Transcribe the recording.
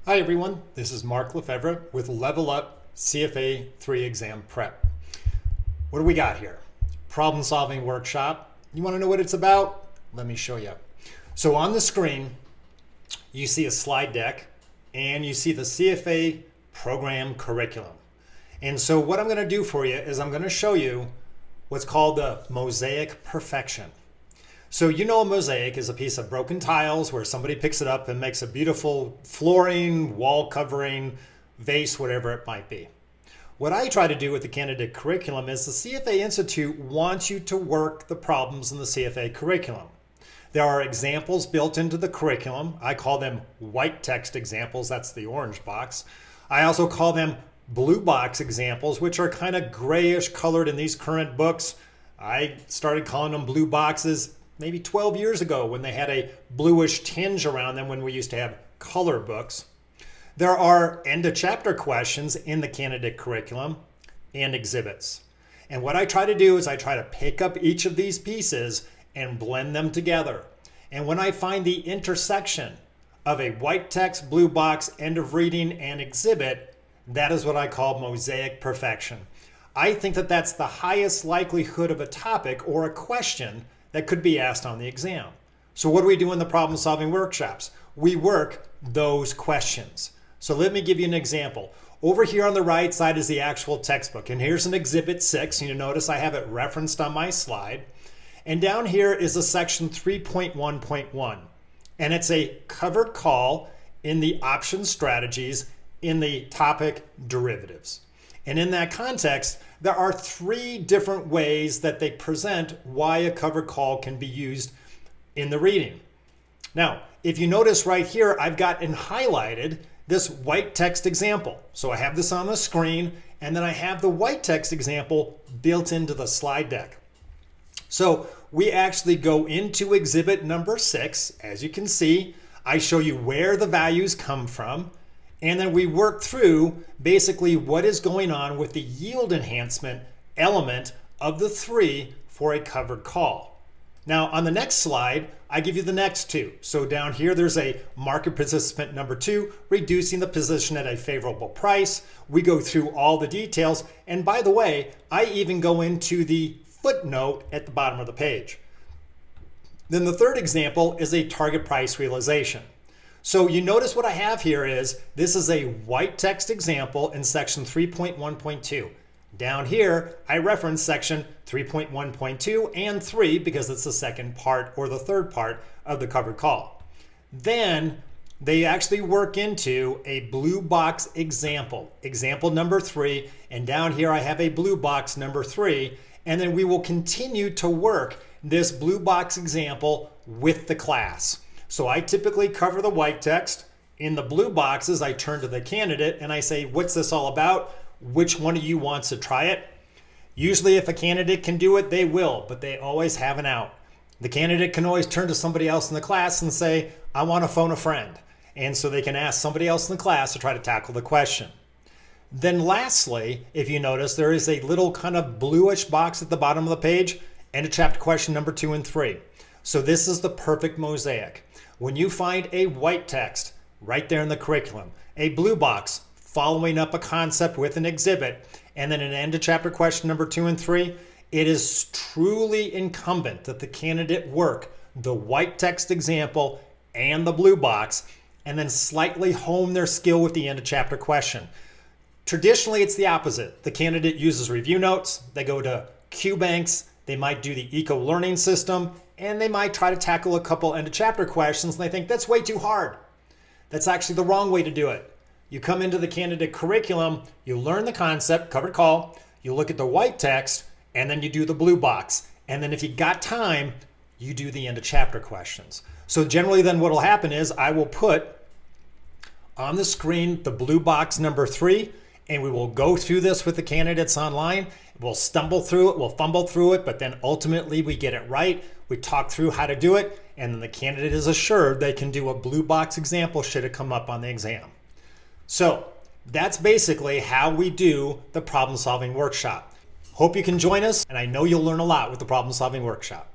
Hi everyone, this is Mark Lefevre with LevelUp CFA 3 exam prep. What do we got here? Problem solving workshop. You want to know what it's about? Let me show you. So on the screen, you see a slide deck and you see the CFA program curriculum. And so what I'm going to do for you is I'm going to show you what's called the Mosaic perfection. So you know a mosaic is a piece of broken tiles where somebody picks it up and makes a beautiful flooring, wall covering, vase, whatever it might be. What I try to do with the candidate curriculum is the CFA Institute wants you to work the problems in the CFA curriculum. There are examples built into the curriculum. I call them white text examples, that's the orange box. I also call them blue box examples, which are kind of grayish colored in these current books. I started calling them blue boxes maybe 12 years ago when they had a bluish tinge around them when we used to have color books. There are end of chapter questions in the candidate curriculum and exhibits. And what I try to do is I try to pick up each of these pieces and blend them together. And when I find the intersection of a white text, blue box, end of reading, and exhibit, that is what I call mosaic perfection. I think that that's the highest likelihood of a topic or a question that could be asked on the exam. So what do we do in the problem solving workshops? We work those questions. So let me give you an example. Over here on the right side is the actual textbook, and here's an exhibit 6. You notice I have it referenced on my slide. And down here is a section 3.1.1, and it's a covered call in the option strategies in the topic derivatives. And in that context, there are 3 different ways that they present why a covered call can be used in the reading. Now, if you notice right here, I've got highlighted this white text example. So I have this on the screen, and then I have the white text example built into the slide deck. So we actually go into exhibit number 6. As you can see, I show you where the values come from. And then we work through basically what is going on with the yield enhancement element of the 3 for a covered call. Now on the next slide, I give you the next 2. So down here, there's a market participant number 2, reducing the position at a favorable price. We go through all the details. And by the way, I even go into the footnote at the bottom of the page. Then the third example is a target price realization. So you notice what I have here is this is a white text example in section 3.1.2. Down here, I reference section 3.1.2 and 3 because it's the second part or the third part of the covered call. Then they actually work into a blue box example, example number 3, and down here I have a blue box number 3, and then we will continue to work this blue box example with the class. So I typically cover the white text. In the blue boxes, I turn to the candidate and I say, what's this all about? Which one of you wants to try it? Usually if a candidate can do it, they will, but they always have an out. The candidate can always turn to somebody else in the class and say, I want to phone a friend. And so they can ask somebody else in the class to try to tackle the question. Then lastly, if you notice, there is a little kind of bluish box at the bottom of the page and a chapter question number 2 and 3. So this is the perfect mosaic. When you find a white text right there in the curriculum, a blue box following up a concept with an exhibit, and then an end of chapter question number 2 and 3, it is truly incumbent that the candidate work the white text example and the blue box, and then slightly hone their skill with the end of chapter question. Traditionally, it's the opposite. The candidate uses review notes, they go to Q banks, they might do the eco-learning system, and they might try to tackle a couple end of chapter questions and they think that's way too hard. That's actually the wrong way to do it. You come into the candidate curriculum, you learn the concept, covered call, you look at the white text, and then you do the blue box. And then if you got time, you do the end of chapter questions. So generally then what will happen is I will put on the screen the blue box number 3, and we will go through this with the candidates online. We'll stumble through it, we'll fumble through it, but then ultimately we get it right. We talk through how to do it, and then the candidate is assured they can do a blue box example should it come up on the exam. So that's basically how we do the problem solving workshop. Hope you can join us, and I know you'll learn a lot with the problem solving workshop.